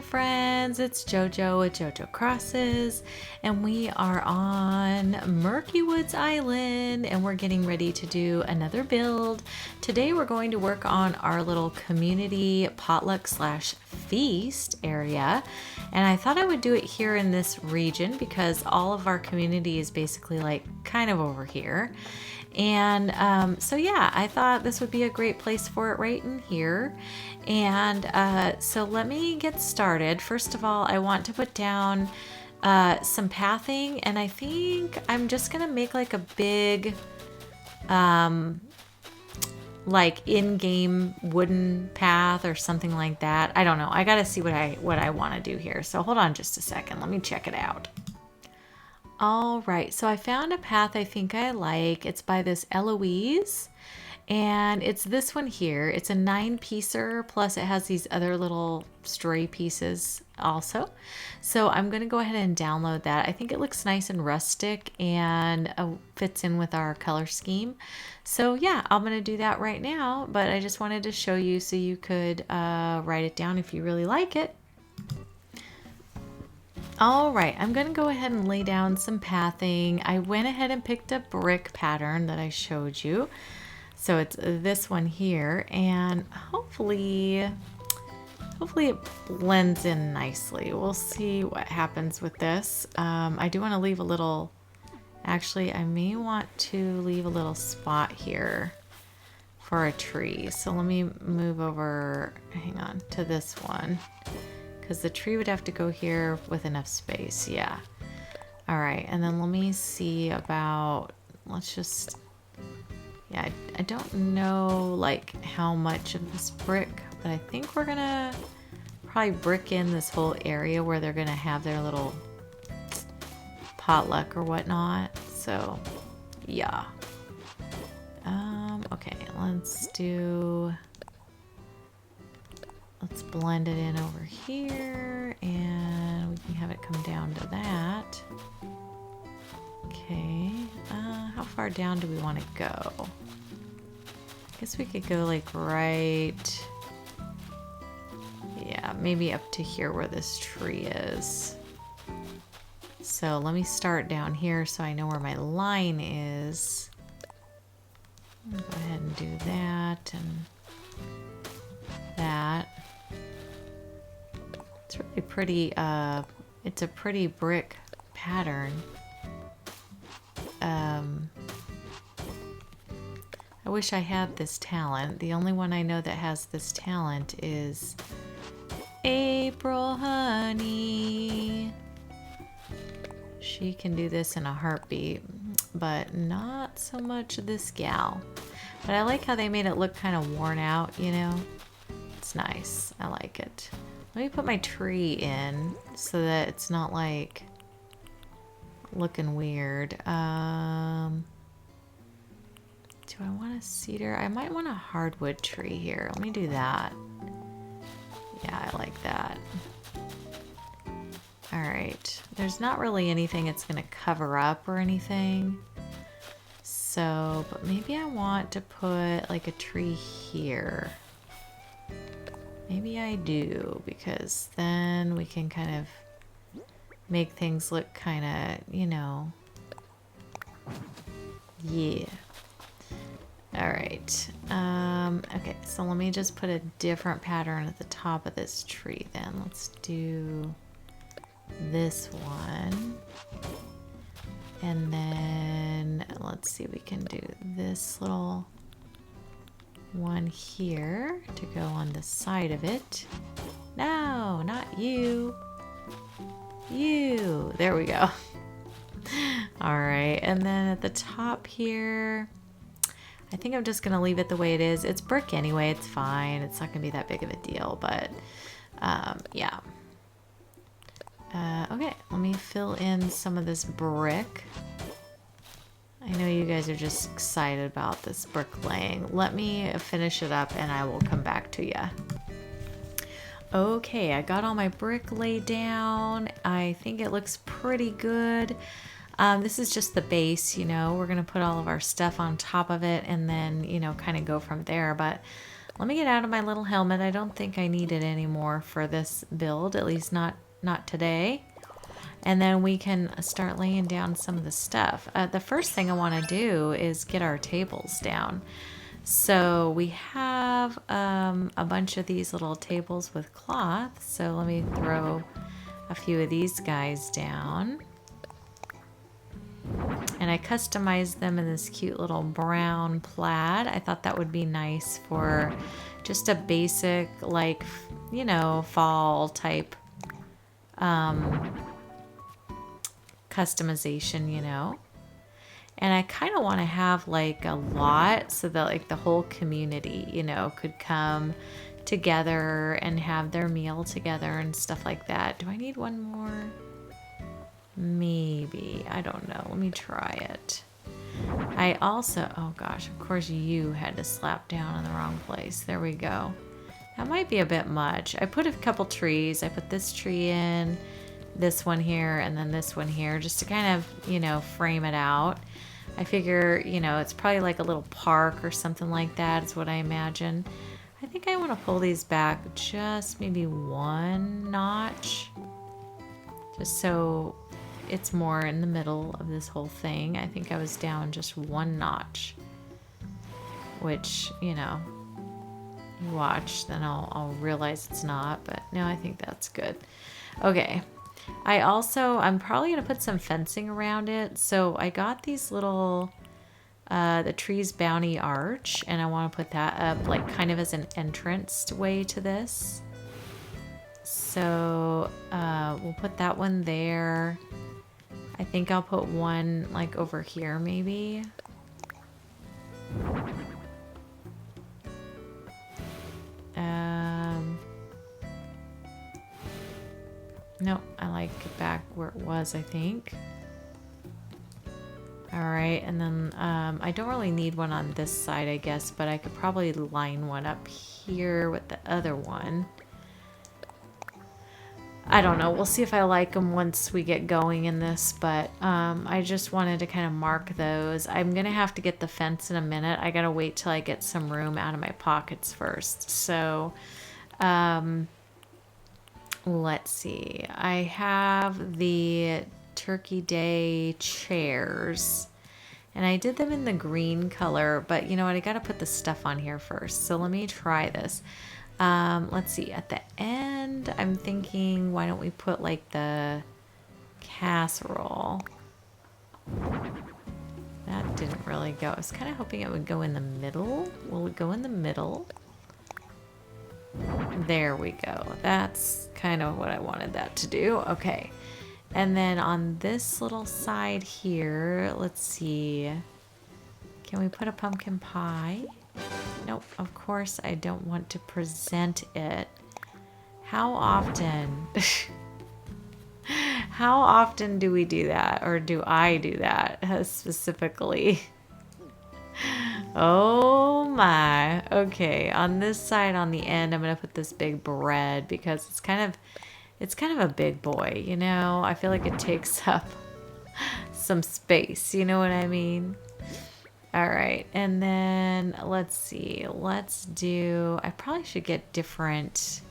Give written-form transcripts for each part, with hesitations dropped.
friends, it's JoJo with JoJo Crosses, and we are on Murkywoods Island, and we're getting ready to do another build. Today we're going to work on our little community potluck slash feast area, and I thought I would do it here in this region because all of our community is basically like kind of over here. And so yeah, I thought this would be a great place for it right in here. And so let me get started. First of all, I want to put down some pathing, and I think I'm just gonna make like a big like in-game wooden path or something like that. I don't know. I gotta see what I want to do here. So hold on just a second. Let me check it out. All right, so I found a path I think I like. It's by this Eloise, and it's this one here. It's a 9-piecer, plus it has these other little stray pieces also. So I'm gonna go ahead and download that. I think it looks nice and rustic and fits in with our color scheme. So yeah, I'm gonna do that right now, but I just wanted to show you so you could write it down if you really like it. All right, I'm going to go ahead and lay down some pathing. I went ahead and picked a brick pattern that I showed you. So it's this one here, and hopefully it blends in nicely. We'll see what happens with this. I do want to leave a little, actually I may want to leave a little spot here for a tree. So let me move over, hang on, to this one. Because the tree would have to go here with enough space, yeah. All right, and then let me see about, let's just, yeah, I don't know like how much of this brick, but I think we're gonna probably brick in this whole area where they're gonna have their little potluck or whatnot. So, yeah. Okay, let's blend it in over here, and we can have it come down to that. Okay, how far down do we want to go? I guess we could go like right, yeah, maybe up to here where this tree is. So let me start down here so I know where my line is. Go ahead and do that and that. It's really pretty, it's a pretty brick pattern. I wish I had this talent. The only one I know that has this talent is April Honey. She can do this in a heartbeat, but not so much this gal. But I like how they made it look kind of worn out, you know? It's nice. I like it. Let me put my tree in so that it's not like looking weird. Do I want a cedar? I might want a hardwood tree here. Let me do that. Yeah, I like that. All right. There's not really anything it's going to cover up or anything. So, but maybe I want to put like a tree here. Maybe I do, because then we can kind of make things look kind of, you know, yeah. All right. Okay, so let me just put a different pattern at the top of this tree then. Let's do this one. And then let's see, we can do this little one here to go on the side of it. No, not you. You. There we go. All right, and then at the top here, I think I'm just gonna leave it the way it is. It's brick anyway, it's fine. It's not gonna be that big of a deal, but yeah. Okay, let me fill in some of this brick. I know you guys are just excited about this bricklaying. Let me finish it up and I will come back to you. Okay, I got all my brick laid down. I think it looks pretty good. This is just the base, you know. We're gonna put all of our stuff on top of it and then, you know, kind of go from there. But Let me get out of my little helmet. I don't think I need it anymore for this build, at least not today. And then we can start laying down some of the stuff. The first thing I want to do is get our tables down. So we have a bunch of these little tables with cloth. So let me throw a few of these guys down. And I customized them in this cute little brown plaid. I thought that would be nice for just a basic, like, you know, fall type customization, you know. And I kind of want to have like a lot so that like the whole community, you know, could come together and have their meal together and stuff like that. Do I need one more? Maybe. I don't know. Let me try it. I also, oh gosh, of course you had to slap down in the wrong place. There we go. That might be a bit much. I put a couple trees. I put this tree in, this one here, and then this one here, just to kind of, you know, frame it out. I figure, you know, it's probably like a little park or something like that is what I imagine. I think I want to pull these back just maybe one notch, just so it's more in the middle of this whole thing. I think I was down just one notch, which, you know, you watch, then I'll realize it's not, but no, I think that's good. Okay. I'm probably going to put some fencing around it. So I got these little, the Tree's Bounty Arch, and I want to put that up like kind of as an entrance way to this. So we'll put that one there. I think I'll put one like over here maybe. No, I like it back where it was, I think. All right, and then I don't really need one on this side, I guess, but I could probably line one up here with the other one. I don't know. We'll see if I like them once we get going in this, but I just wanted to kind of mark those. I'm going to have to get the fence in a minute. I got to wait till I get some room out of my pockets first. So, let's see. I have the Turkey Day chairs, and I did them in the green color, but you know what? I got to put the stuff on here first. So let me try this. Let's see, at the end, I'm thinking, why don't we put like the casserole? That didn't really go. I was kind of hoping it would go in the middle. Will it go in the middle? There we go. That's kind of what I wanted that to do. Okay. And then on this little side here, let's see. Can we put a pumpkin pie? Nope, of course I don't want to present it. How often? How often do we do that? Or do I do that specifically? Oh my. Okay, on this side on the end, I'm going to put this big bread because it's kind of a big boy, you know? I feel like it takes up some space, you know what I mean? All right, and then let's see. I probably should get different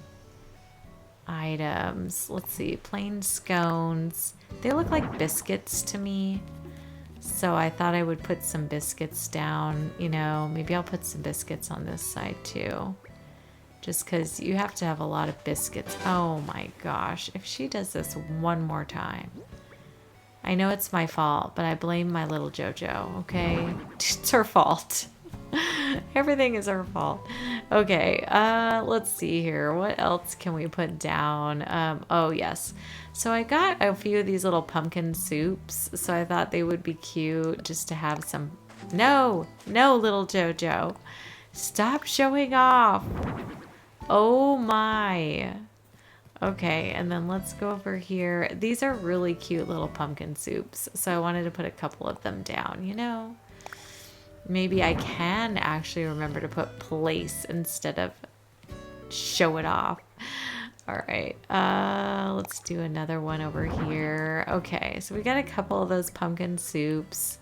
items. Let's see, plain scones. They look like biscuits to me. So I thought I would put some biscuits down, you know, maybe I'll put some biscuits on this side too. Just because you have to have a lot of biscuits. Oh my gosh, if she does this one more time. I know it's my fault, but I blame my little JoJo, okay? It's her fault. Everything is her fault. Okay, let's see here. What else can we put down? Oh, yes. So I got a few of these little pumpkin soups, so I thought they would be cute just to have some... No, little JoJo. Stop showing off. Oh, my. Okay, and then let's go over here. These are really cute little pumpkin soups, so I wanted to put a couple of them down, you know? Maybe I can actually remember to put place instead of show it off. All right, let's do another one over here. Okay, so we got a couple of those pumpkin soups.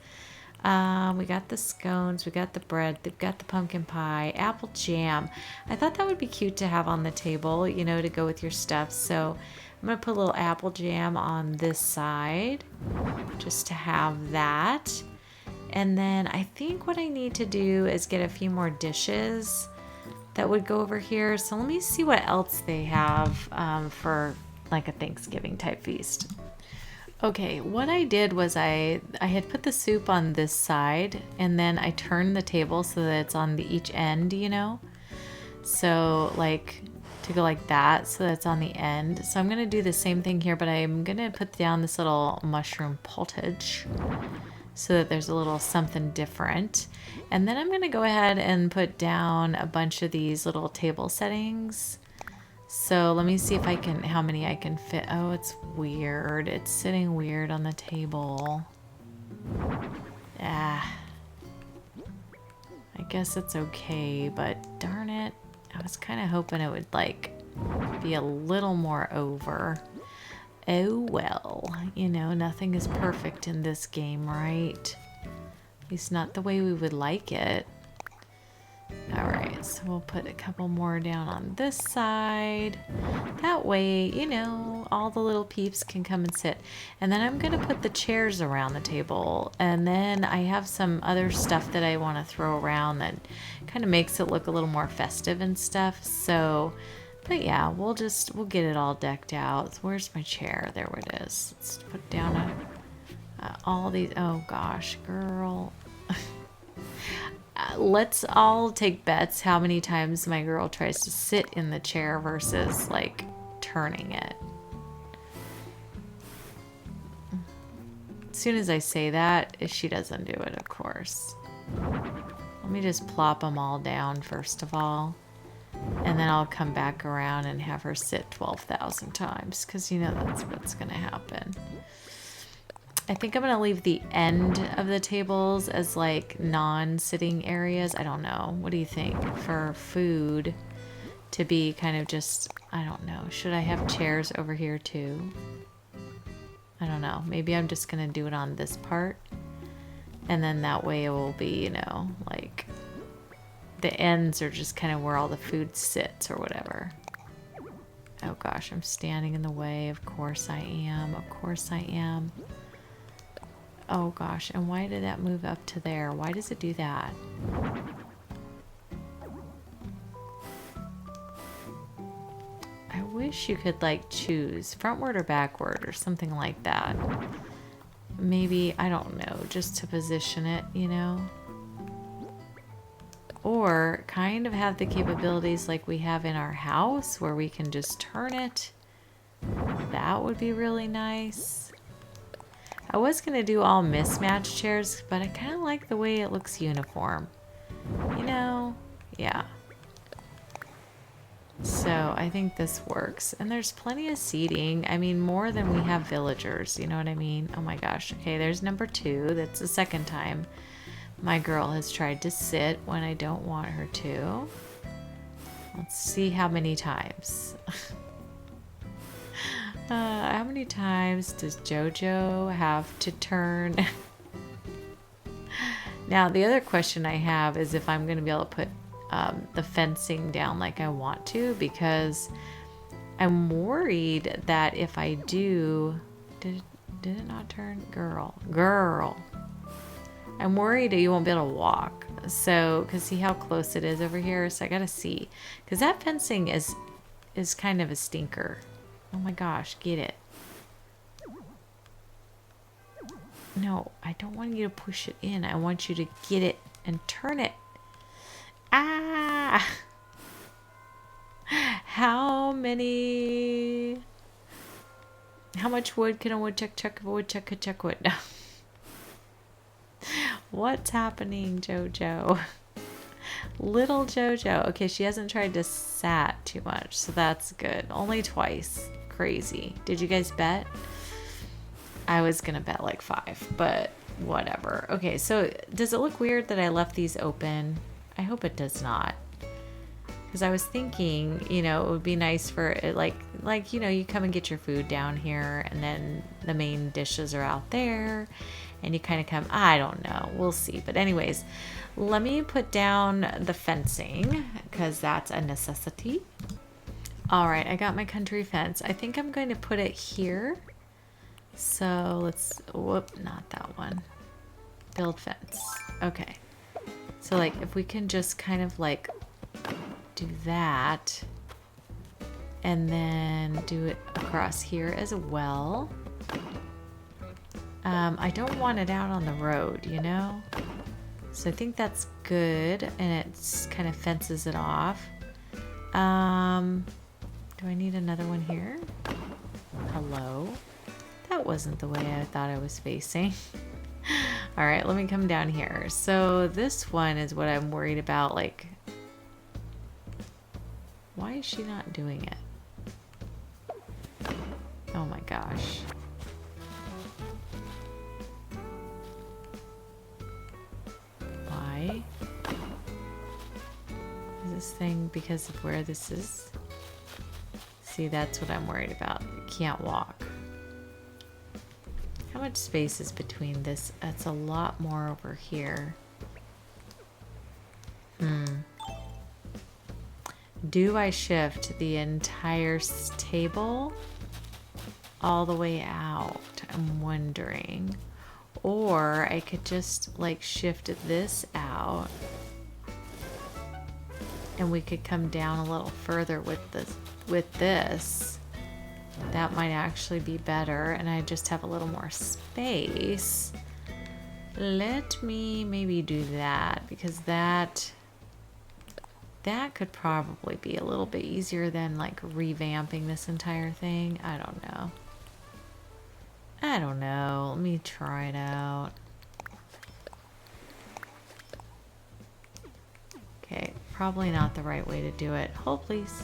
We got the scones, we got the bread, they've got the pumpkin pie, apple jam. I thought that would be cute to have on the table, you know, to go with your stuff. So I'm gonna put a little apple jam on this side just to have that. And then I think what I need to do is get a few more dishes that would go over here. So let me see what else they have for like a Thanksgiving type feast. Okay, what I did was I had put the soup on this side, and then I turned the table so that it's on each end, you know? So like to go like that, so that's on the end. So I'm gonna do the same thing here, but I'm gonna put down this little mushroom pottage so that there's a little something different. And then I'm gonna go ahead and put down a bunch of these little table settings. So let me see if I can, how many I can fit. Oh, it's weird. It's sitting weird on the table. Ah. I guess it's okay, but darn it. I was kind of hoping it would like be a little more over. Oh well, you know, nothing is perfect in this game, right? At least not the way we would like it. Alright, so we'll put a couple more down on this side. That way, you know, all the little peeps can come and sit. And then I'm going to put the chairs around the table. And then I have some other stuff that I want to throw around that kind of makes it look a little more festive and stuff. So, but yeah, we'll get it all decked out. Where's my chair? There it is. Let's put down all these. Oh gosh, girl. Let's all take bets how many times my girl tries to sit in the chair versus like turning it. As soon as I say that, she doesn't do it, of course. Let me just plop them all down first of all. And then I'll come back around and have her sit 12,000 times because you know that's what's going to happen. I think I'm going to leave the end of the tables as like non-sitting areas. I don't know. What do you think? For food to be kind of just, I don't know. Should I have chairs over here too? I don't know. Maybe I'm just going to do it on this part. And then that way it will be, you know, like the ends are just kind of where all the food sits or whatever. Oh gosh, I'm standing in the way. Of course I am. Of course I am. Oh gosh, and why did that move up to there? Why does it do that? I wish you could like choose frontward or backward or something like that. Maybe, I don't know, just to position it, you know? Or kind of have the capabilities like we have in our house where we can just turn it. That would be really nice. I was going to do all mismatched chairs, but I kind of like the way it looks uniform. You know? Yeah. So I think this works. And there's plenty of seating. I mean, more than we have villagers. You know what I mean? Oh my gosh. Okay, there's number 2. That's the second time my girl has tried to sit when I don't want her to. Let's see how many times. How many times does JoJo have to turn? Now, the other question I have is if I'm going to be able to put the fencing down like I want to, because I'm worried that if I do... Did it not turn? Girl. I'm worried that you won't be able to walk. So, because see how close it is over here? So I got to see. Because that fencing is kind of a stinker. Oh my gosh, get it. No, I don't want you to push it in. I want you to get it and turn it. Ah! How much wood can a woodchuck chuck if a woodchuck could chuck wood? No. What's happening, JoJo? Little JoJo. Okay, she hasn't tried to sat too much, so that's good. Only twice. Crazy. Did you guys bet? I was gonna bet like 5, but whatever. Okay, so does it look weird that I left these open? I hope it does not. Because I was thinking, you know, it would be nice for it, like, you know, you come and get your food down here and then the main dishes are out there. and you kind of come, I don't know, we'll see. But anyways, let me put down the fencing because that's a necessity. All right, I got my country fence. I think I'm going to put it here. So let's, whoop, not that one. Build fence. Okay. So like if we can just kind of like do that and then do it across here as well. I don't want it out on the road, you know? So I think that's good, and it kind of fences it off. Do I need another one here? Hello? That wasn't the way I thought I was facing. All right, let me come down here. So this one is what I'm worried about. Like, why is she not doing it? Oh my gosh. Why? Is this thing because of where this is? See, that's what I'm worried about. You can't walk. How much space is between this? That's a lot more over here. Do I shift the entire table all the way out? I'm wondering. Or I could just like shift this out and we could come down a little further with this. That might actually be better, and I just have a little more space. Let me maybe do that, because that could probably be a little bit easier than like revamping this entire thing. I don't know. Let me try it out. Okay, probably not the right way to do it. Hold please.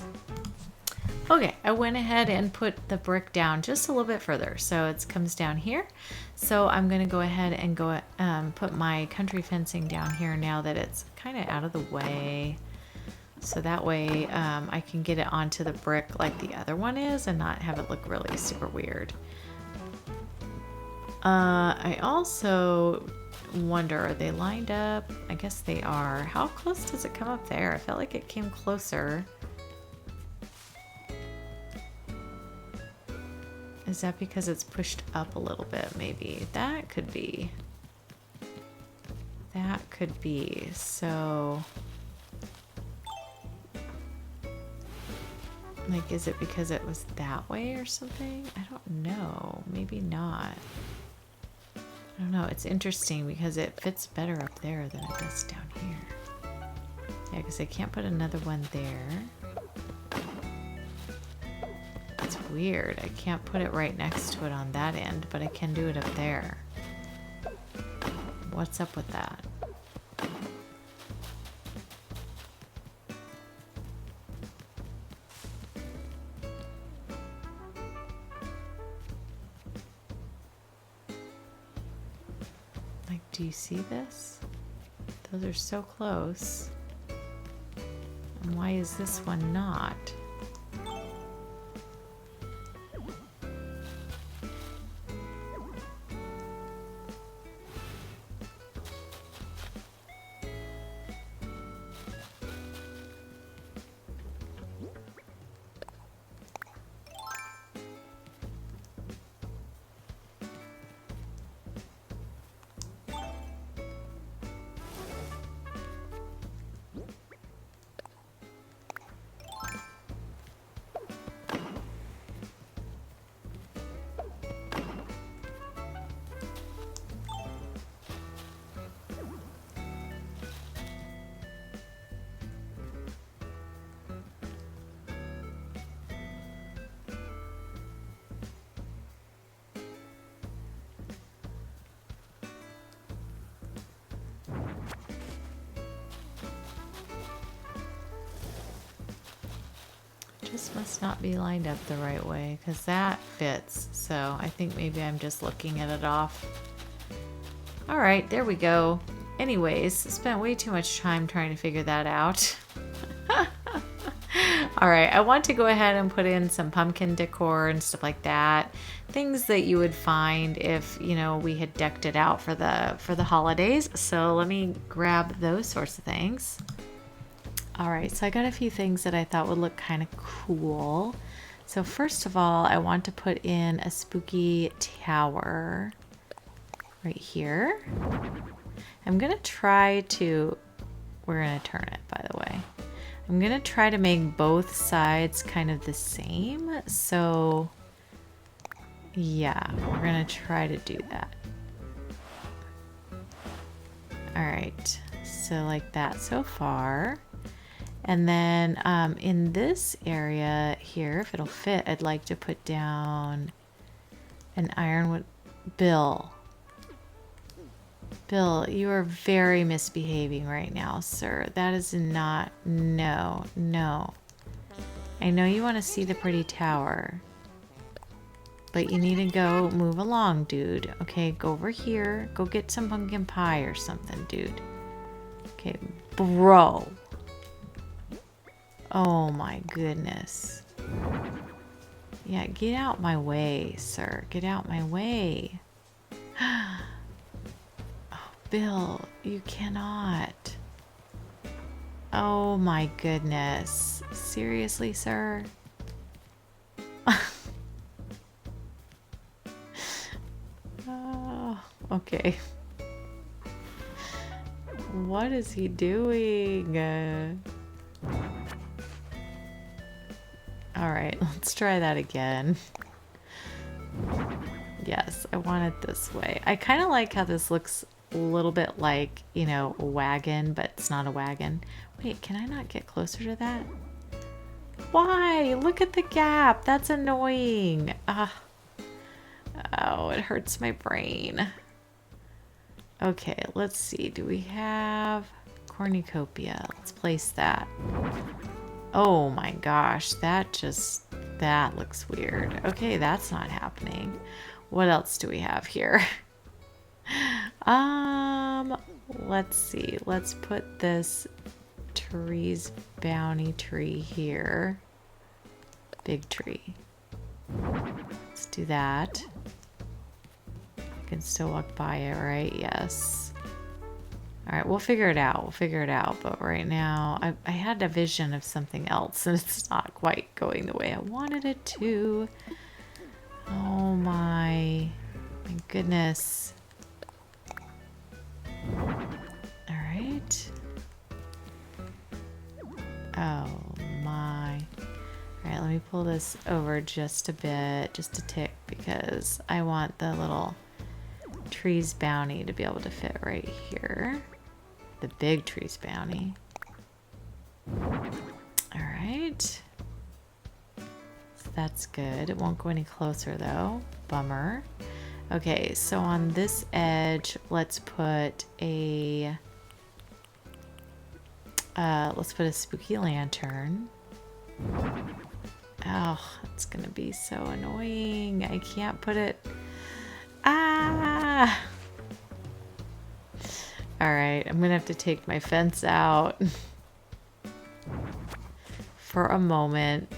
Okay, I went ahead and put the brick down just a little bit further. So it comes down here. So I'm going to go ahead and put my country fencing down here now that it's kind of out of the way. So that way I can get it onto the brick like the other one is and not have it look really super weird. I also wonder, are they lined up? I guess they are. How close does it come up there? I felt like it came closer. Is that because it's pushed up a little bit, maybe? That could be. That could be. So, like, is it because it was that way or something? I don't know. Maybe not. I don't know. It's interesting because it fits better up there than it does down here. Yeah, because I can't put another one there. It's weird. I can't put it right next to it on that end, but I can do it up there. What's up with that? Like, do you see this? Those are so close. And why is this one not? This must not be lined up the right way because that fits. So I think maybe I'm just looking at it off. All right, there we go. Anyways, spent way too much time trying to figure that out. All right, I want to go ahead and put in some pumpkin decor and stuff like that. things that you would find if, you know, we had decked it out for the holidays. So let me grab those sorts of things. All right, so I got a few things that I thought would look kind of cool. So first of all, I want to put in a spooky tower right here. I'm gonna try to, we're gonna turn it, by the way. I'm gonna try to make both sides kind of the same. So yeah, we're gonna try to do that. All right, so like that so far. And then in this area here, if it'll fit, I'd like to put down an ironwood. Bill, you are very misbehaving right now, sir. That is not, no. I know you want to see the pretty tower, but you need to go move along, dude. Okay, go over here. Go get some pumpkin pie or something, dude. Okay, bro. Oh my goodness. Yeah, get out my way, sir. Get out my way. Oh, Bill, you cannot. Oh my goodness. Seriously, sir? Oh, okay. What is he doing? All right, let's try that again. Yes, I want it this way. I kind of like how this looks a little bit like, you know, a wagon, but it's not a wagon. Wait, can I not get closer to that? Why? Look at the gap. That's annoying. Oh, it hurts my brain. Okay, let's see. Do we have cornucopia? Let's place that. Oh my gosh, that looks weird. Okay, that's not happening. What else do we have here? Let's see. Let's put this tree's bounty tree here. Big tree. Let's do that. You can still walk by it, right? Yes. All right, we'll figure it out. But right now, I had a vision of something else, and it's not quite going the way I wanted it to. Oh my goodness. All right. Oh my. All right, let me pull this over just a bit, just a tick, because I want the little tree's bounty to be able to fit right here. The big tree's bounty. All right. So that's good. It won't go any closer though. Bummer. Okay, so on this edge, let's put a spooky lantern. Oh, it's gonna be so annoying. I can't put it. Ah! All right, I'm gonna have to take my fence out for a moment.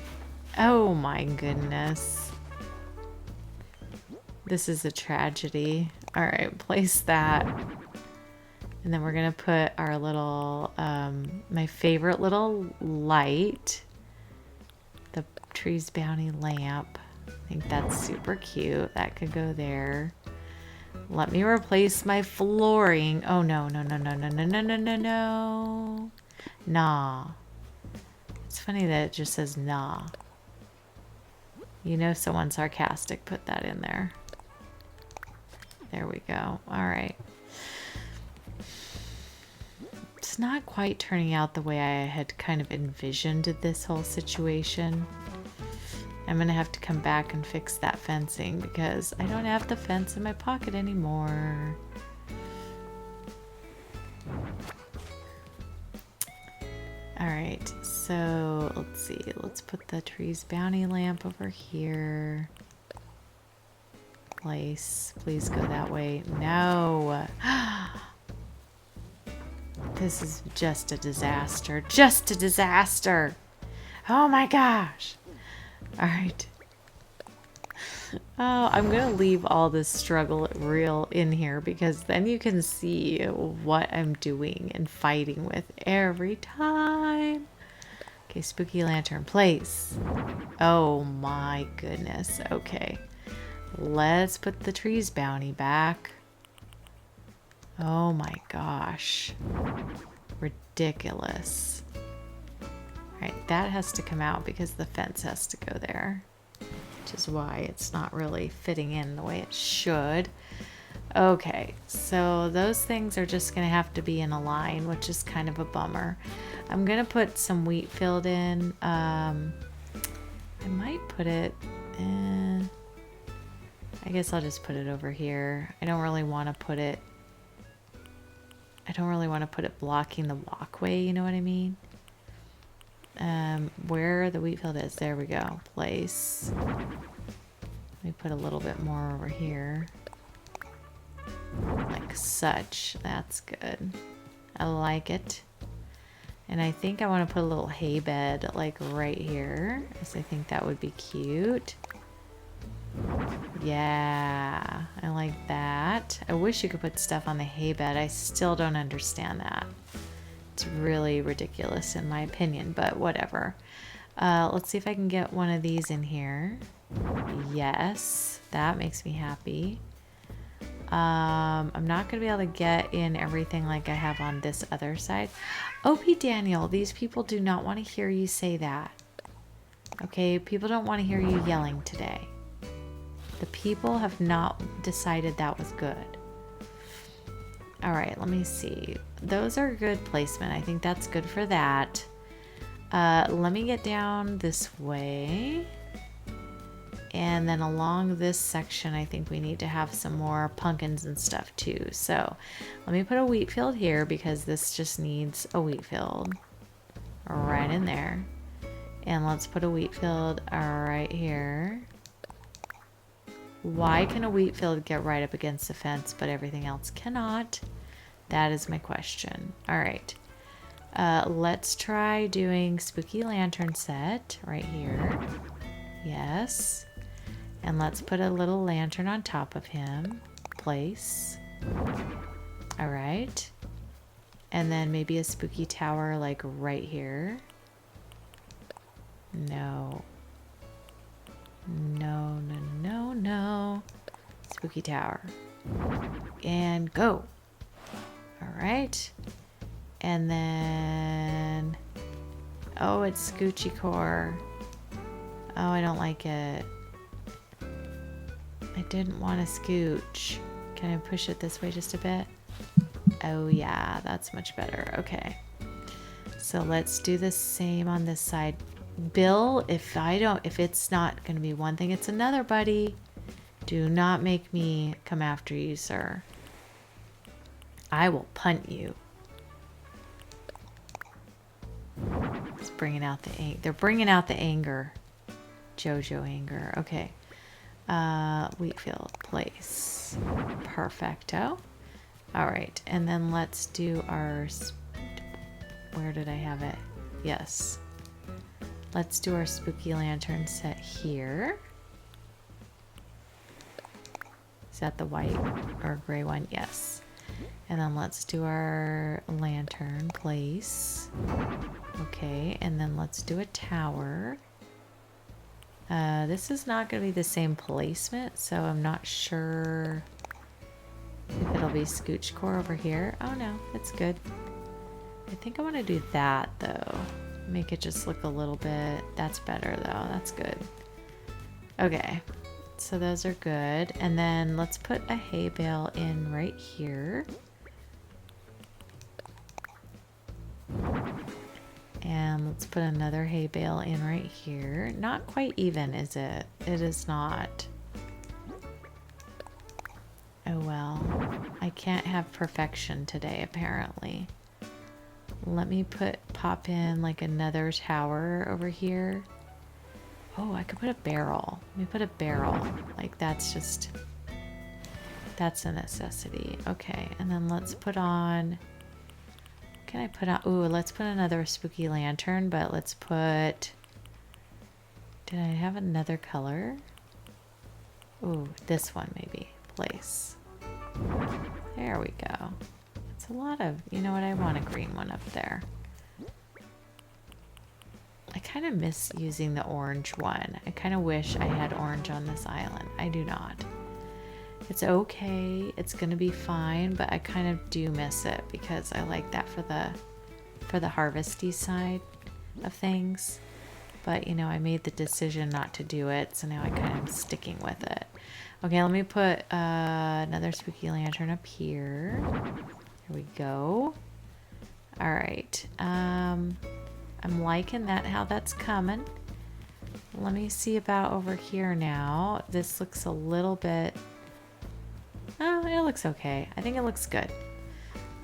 Oh my goodness. This is a tragedy. All right, place that. And then we're gonna put our little, my favorite little light, the tree's bounty lamp. I think that's super cute. That could go there. Let me replace my flooring. Oh no. Nah. It's funny that it just says nah. You know someone sarcastic put that in there. There we go. All right. It's not quite turning out the way I had kind of envisioned this whole situation. I'm gonna have to come back and fix that fencing because I don't have the fence in my pocket anymore. All right, so let's see. Let's put the tree's bounty lamp over here. Place, please go that way. No. This is just a disaster. Just a disaster. Oh my gosh. All right. Oh, I'm gonna leave all this struggle real in here because then you can see what I'm doing and fighting with every time. Okay, spooky lantern, place. Oh my goodness. Okay. Let's put the trees bounty back. Oh my gosh. Ridiculous. Alright, that has to come out because the fence has to go there. Which is why it's not really fitting in the way it should. Okay, so those things are just going to have to be in a line, which is kind of a bummer. I'm going to put some wheat field in. I might put it in... I guess I'll just put it over here. I don't really want to put it... I don't really want to put it blocking the walkway, you know what I mean? Where the wheat field is, there we go. Place. Let me put a little bit more over here. Like such. That's good. I like it. And I think I want to put a little hay bed like right here, because I think that would be cute. Yeah, I like that. I wish you could put stuff on the hay bed. I still don't understand that. It's really ridiculous in my opinion, but whatever. Let's see if I can get one of these in here. Yes, that makes me happy. I'm not going to be able to get in everything like I have on this other side. OP Daniel, these people do not want to hear you say that. Okay, people don't want to hear you yelling today. The people have not decided that was good. All right, let me see. Those are good placement. I think that's good for that. Let me get down this way. And then along this section, I think we need to have some more pumpkins and stuff too. So let me put a wheat field here because this just needs a wheat field right in there. And let's put a wheat field right here. Why can a wheat field get right up against the fence, but everything else cannot? That is my question. All right. Let's try doing spooky lantern set right here. Yes. And let's put a little lantern on top of him. Place. All right. And then maybe a spooky tower like right here. No. No, no, no, no. Spooky tower. And go. All right. And then... Oh, it's Scoochy Core. Oh, I don't like it. I didn't want to scooch. Can I push it this way just a bit? Oh yeah, that's much better. Okay. So let's do the same on this side. Bill, if it's not going to be one thing, it's another, buddy. Do not make me come after you, sir. I will punt you. It's bringing out the anger. They're bringing out the anger. Jojo anger. Okay. Wheatfield place. Perfecto. All right. And then let's do our... Where did I have it? Yes. Let's do our spooky lantern set here. Is that the white or gray one? Yes. And then let's do our lantern place. Okay, and then let's do a tower. This is not going to be the same placement, so I'm not sure if it'll be Scooch Core over here. Oh no, it's good. I think I want to do that though. Make it just look a little bit... That's better though, that's good. Okay, so those are good. And then let's put a hay bale in right here. And let's put another hay bale in right here. Not quite even, is it? It is not. Oh well. I can't have perfection today, apparently. Let me pop in like another tower over here. Oh, I could put a barrel. Let me put a barrel. Like that's just... That's a necessity. Okay, and then let's put on... Can I put on... Ooh, let's put another spooky lantern, but let's put... Did I have another color? Ooh, this one maybe. Place. There we go. It's a lot of, you know what, I want a green one up there. I kind of miss using the orange one. I kind of wish I had orange on this island. I do not. It's okay. It's going to be fine, but I kind of do miss it because I like that for the harvesty side of things. But, you know, I made the decision not to do it, so now I kind of am sticking with it. Okay, let me put another spooky lantern up here. Here we go. All right. I'm liking that, how that's coming. Let me see about over here now. This looks a little bit... Oh, it looks okay. I think it looks good.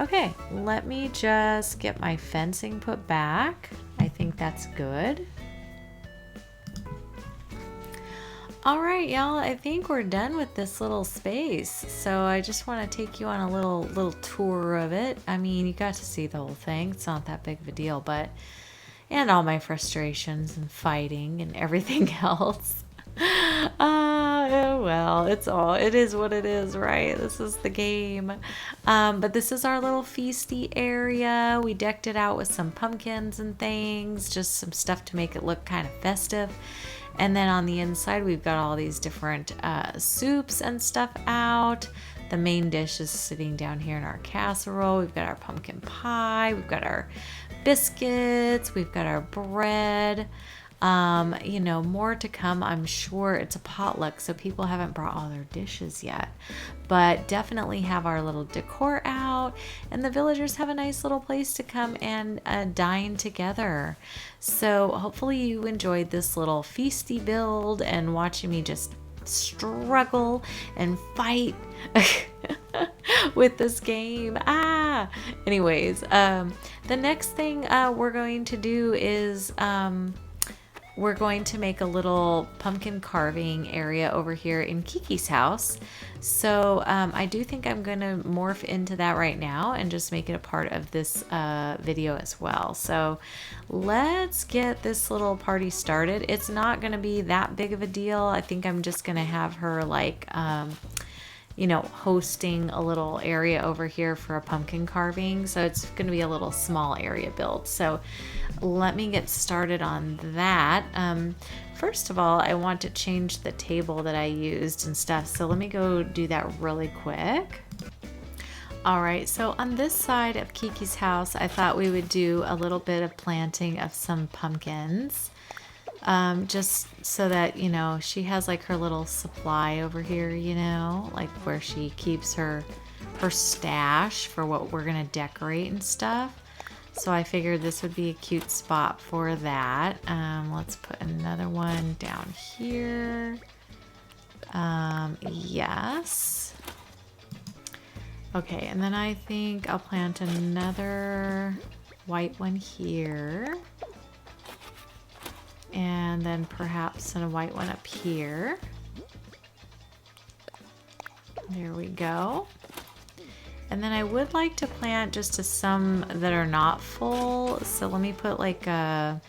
Okay, let me just get my fencing put back. I think that's good. All right, y'all, I think we're done with this little space. So I just want to take you on a little tour of it. I mean, you got to see the whole thing. It's not that big of a deal, but... And all my frustrations and fighting and everything else. Oh, well, it is what it is, right? This is the game. But this is our little feasty area. We decked it out with some pumpkins and things, just some stuff to make it look kind of festive. And then on the inside, we've got all these different soups and stuff out. The main dish is sitting down here in our casserole. We've got our pumpkin pie. We've got our biscuits. We've got our bread. You know, more to come. I'm sure it's a potluck, so people haven't brought all their dishes yet. But definitely have our little decor out, and the villagers have a nice little place to come and dine together. So hopefully you enjoyed this little feasty build and watching me just struggle and fight with this game. Anyways, the next thing we're going to do is we're going to make a little pumpkin carving area over here in Kiki's house. So I do think I'm going to morph into that right now and just make it a part of this video as well. So let's get this little party started. It's not going to be that big of a deal. I think I'm just going to have her like... you know, hosting a little area over here for a pumpkin carving. So it's going to be a little small area build. So let me get started on that. First of all, I want to change the table that I used and stuff. So let me go do that really quick. All right, so on this side of Kiki's house, I thought we would do a little bit of planting of some pumpkins. Just so that, you know, she has like her little supply over here, you know, like where she keeps her stash for what we're going to decorate and stuff. So I figured this would be a cute spot for that. Let's put another one down here. Yes. Okay, and then I think I'll plant another white one here. And then perhaps a white one up here. There we go. And then I would like to plant just some that are not full. So let me put like a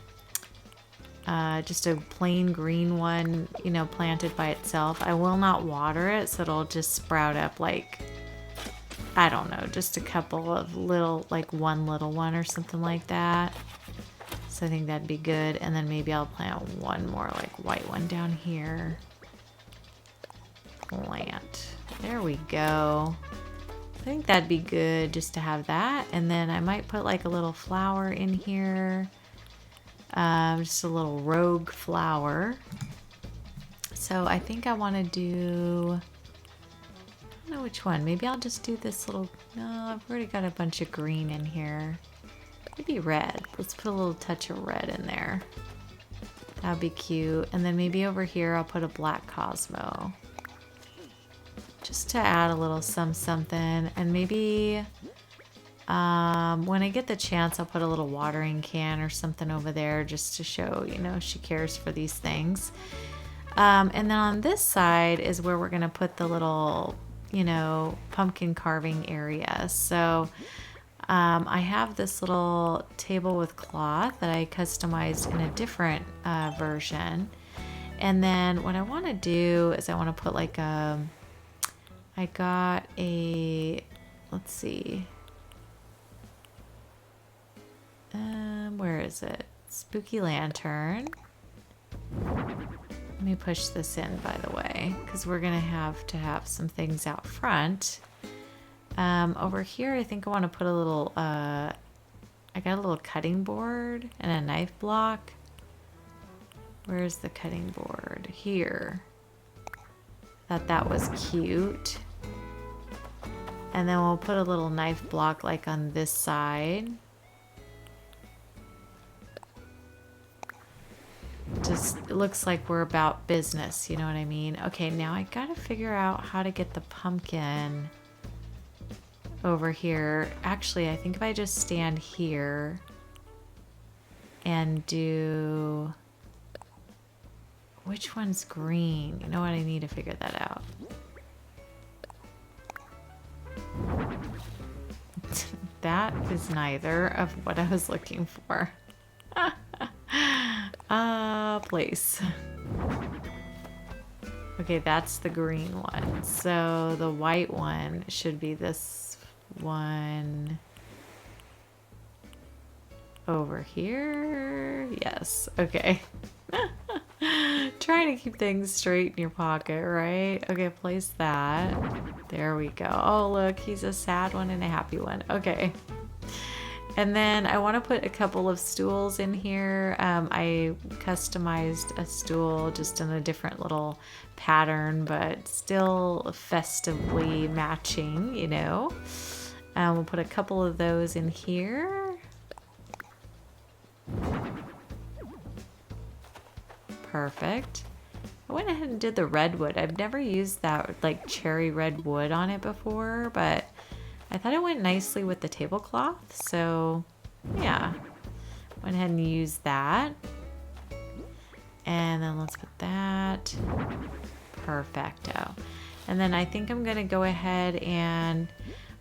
just a plain green one, you know, planted by itself. I will not water it, so it'll just sprout up like, I don't know, just a couple of little, like one little one or something like that. So I think that'd be good. And then maybe I'll plant one more like white one down here. Plant. There we go. I think that'd be good just to have that. And then I might put like a little flower in here. Just a little rogue flower. So I think I want to do... I don't know which one. Maybe I'll just do this little... No, I've already got a bunch of green in here. Maybe red. Let's put a little touch of red in there. That'd be cute. And then maybe over here I'll put a black Cosmo. Just to add a little something. And maybe when I get the chance I'll put a little watering can or something over there just to show, you know, she cares for these things. And then on this side is where we're going to put the little, you know, pumpkin carving area. So... I have this little table with cloth that I customized in a different version. And then what I want to do is I want to put like a, I got a, let's see, where is it? Spooky lantern. Let me push this in, by the way, because we're going to have some things out front. Over here, I think I want to put a little, I got a little cutting board and a knife block. Where's the cutting board? Here. Thought that was cute. And then we'll put a little knife block like on this side. Just, it looks like we're about business, you know what I mean? Okay, now I gotta figure out how to get the pumpkin over here. Actually, I think if I just stand here and do... Which one's green? You know what? I need to figure that out. That is neither of what I was looking for. Place. Okay, that's the green one. So the white one should be this one over here. Yes. Okay. Trying to keep things straight in your pocket, right? Okay, place that. There we go. Oh, look, he's a sad one and a happy one. Okay. And then I want to put a couple of stools in here. I customized a stool just in a different little pattern, but still festively matching, you know. We'll put a couple of those in here. Perfect. I went ahead and did the redwood. I've never used that like cherry red wood on it before, but I thought it went nicely with the tablecloth, so yeah, went ahead and used that. And then let's put that. Perfecto. And then I think I'm gonna go ahead and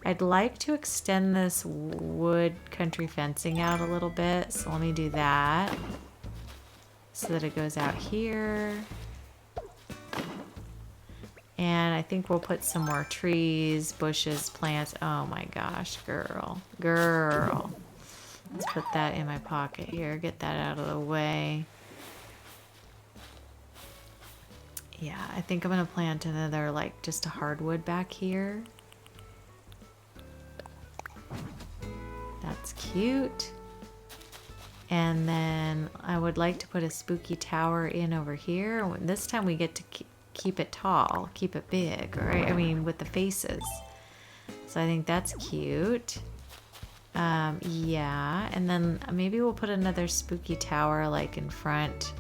I'd like to extend this wood country fencing out a little bit, so let me do that so that it goes out here. And I think we'll put some more trees, bushes, plants. Oh my gosh, girl. Let's put that in my pocket here. Get that out of the way. Yeah, I think I'm gonna plant another, like, just a hardwood back here. That's cute. And then I would like to put a spooky tower in over here. This time we get to keep it tall, keep it big, right? I mean, with the faces. So I think that's cute. Yeah, and then maybe we'll put another spooky tower like in front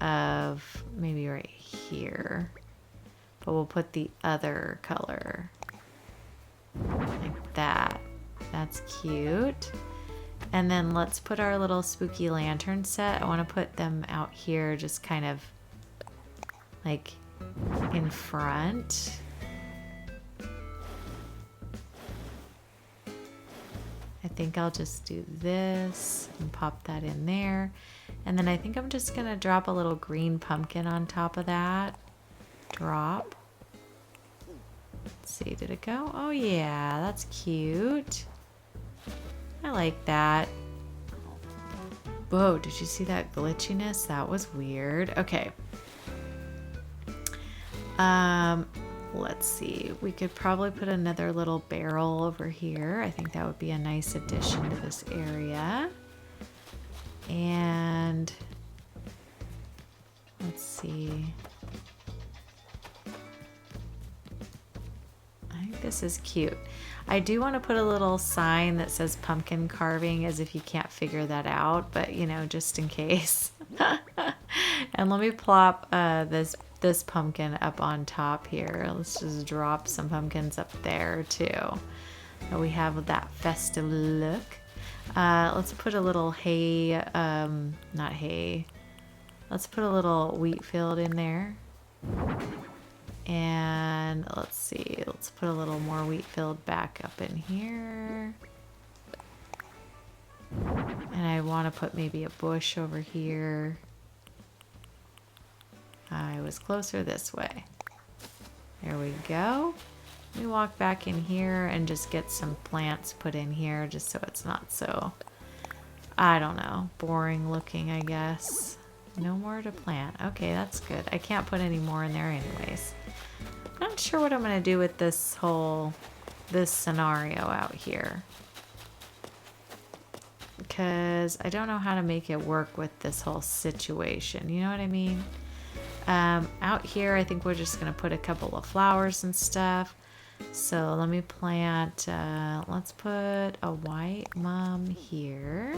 of, maybe right here. But we'll put the other color like that. That's cute. And then let's put our little spooky lantern set. I want to put them out here just kind of like in front. I think I'll just do this and pop that in there. And then I think I'm just gonna drop a little green pumpkin on top of that. Drop. Let's see, did it go? Oh yeah, that's cute. I like that. Whoa, did you see that glitchiness? That was weird. Okay. Let's see. We could probably put another little barrel over here. I think that would be a nice addition to this area. And let's see. I think this is cute. I do want to put a little sign that says pumpkin carving, as if you can't figure that out, but you know, just in case. And let me plop this pumpkin up on top here. Let's just drop some pumpkins up there too. So we have that festive look. Let's put a little hay, not hay. Let's put a little wheat field in there. And let's see, let's put a little more wheat field back up in here. And I want to put maybe a bush over here. I was closer this way. There we go. Let me walk back in here and just get some plants put in here just so it's not so, I don't know, boring looking, I guess. No more to plant. Okay, that's good. I can't put any more in there anyways. Not sure what I'm going to do with this scenario out here. Because I don't know how to make it work with this whole situation. You know what I mean? Out here, I think we're just going to put a couple of flowers and stuff. So let me plant, let's put a white mum here.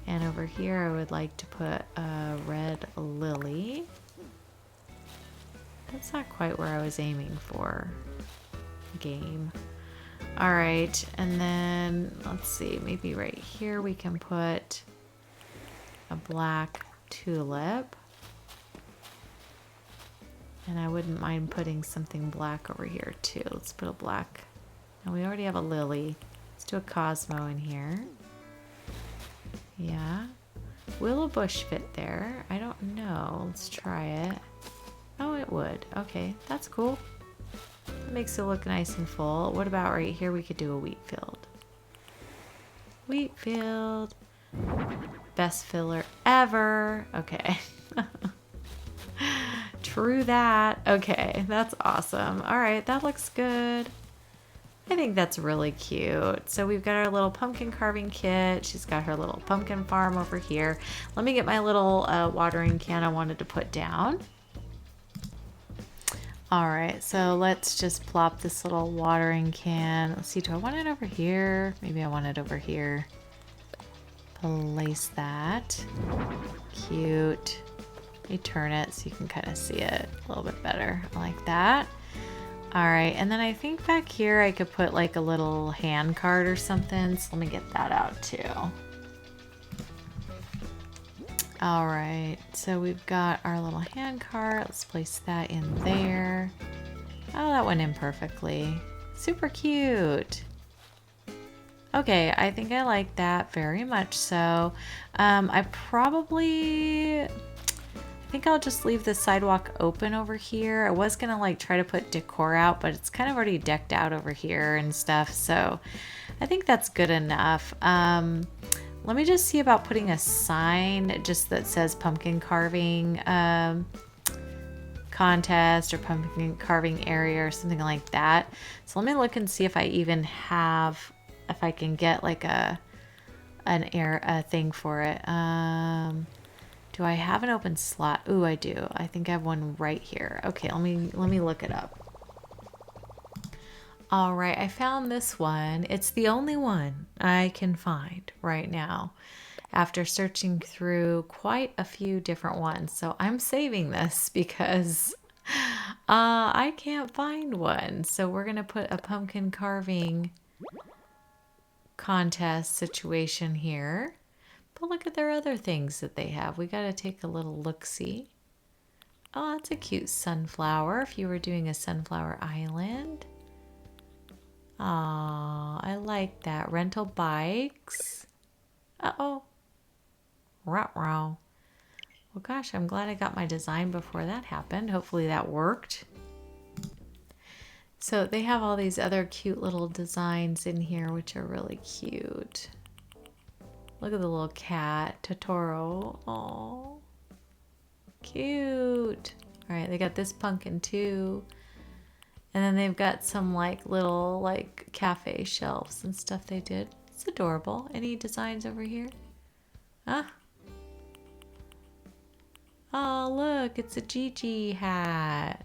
And over here, I would like to put a red lily. That's not quite where I was aiming for. Game. All right, and then let's see, maybe right here we can put a black tulip. And I wouldn't mind putting something black over here too. Let's put a black. And we already have a lily. Let's do a Cosmo in here. Yeah. Will a bush fit there? I don't know. Let's try it. Oh, it would. Okay, that's cool. It makes it look nice and full. What about right here? We could do a wheat field. Wheat field. Best filler ever. Okay. True that. Okay, that's awesome. All right, that looks good. I think that's really cute. So we've got our little pumpkin carving kit. She's got her little pumpkin farm over here. Let me get my little watering can I wanted to put down. All right, so let's just plop this little watering can. Let's see, do I want it over here? Maybe I want it over here. Place that. Cute. Let me turn it so you can kind of see it a little bit better. I like that. All right, and then I think back here I could put like a little hand card or something. So let me get that out too. All right, so we've got our little hand cart. Let's place that in there. Oh, that went in perfectly. Super cute. Okay, I think I like that very much so. I think I'll just leave the sidewalk open over here. I was gonna like try to put decor out, but it's kind of already decked out over here and stuff. So I think that's good enough. Let me just see about putting a sign just that says pumpkin carving contest or pumpkin carving area or something like that. So let me look and see if I even have, if I can get like a thing for it. Do I have an open slot? Ooh, I do. I think I have one right here. Okay, let me look it up. All right, I found this one. It's the only one I can find right now after searching through quite a few different ones. So I'm saving this because I can't find one. So we're gonna put a pumpkin carving contest situation here. But look at their other things that they have. We got to take a little look-see. Oh, that's a cute sunflower if you were doing a sunflower island. Aw, I like that. Rental bikes. Uh-oh. Ruh-roh. Well, gosh, I'm glad I got my design before that happened. Hopefully that worked. So they have all these other cute little designs in here, which are really cute. Look at the little cat, Totoro. Oh, cute. All right, they got this pumpkin too. And then they've got some like little like cafe shelves and stuff they did. It's adorable. Any designs over here? Huh? Oh, look, it's a Gigi hat.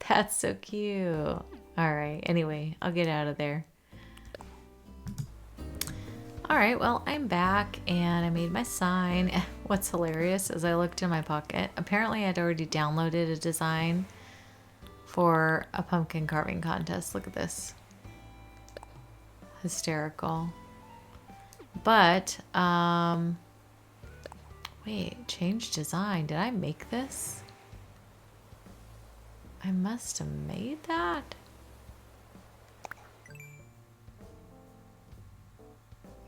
That's so cute. All right, anyway, I'll get out of there. All right, well, I'm back and I made my sign. What's hilarious is I looked in my pocket. Apparently I'd already downloaded a design for a pumpkin carving contest. Look at this. Hysterical. But, wait, change design. Did I make this? I must have made that.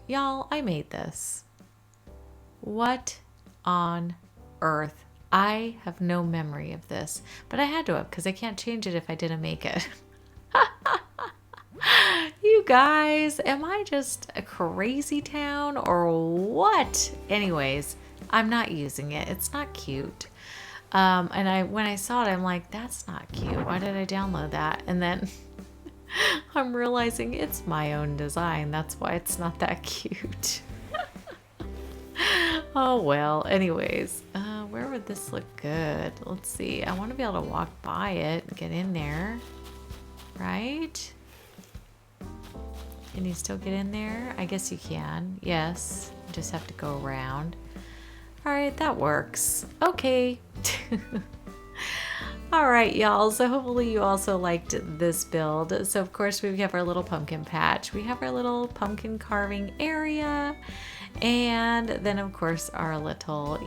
Y'all, I made this. What on earth I have no memory of this, but I had to have because I can't change it if I didn't make it. You guys, am I just a crazy town or what? Anyways, I'm not using it. It's not cute. And when I saw it, I'm like, that's not cute. Why did I download that? And then I'm realizing it's my own design. That's why it's not that cute. Oh well, anyways, where would this look good? Let's see. I want to be able to walk by it and get in there, right? Can you still get in there? I guess you can. Yes, you just have to go around. All right, that works. Okay. All right, y'all. So hopefully you also liked this build. So of course we have our little pumpkin patch. We have our little pumpkin carving area. And then of course our little,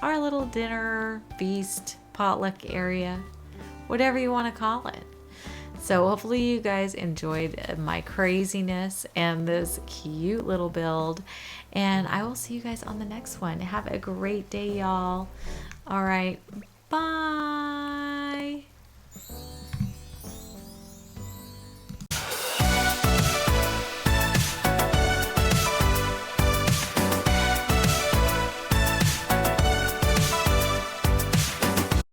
our little dinner, feast, potluck area, whatever you want to call it. So hopefully you guys enjoyed my craziness and this cute little build. And I will see you guys on the next one. Have a great day, y'all. All right. Bye.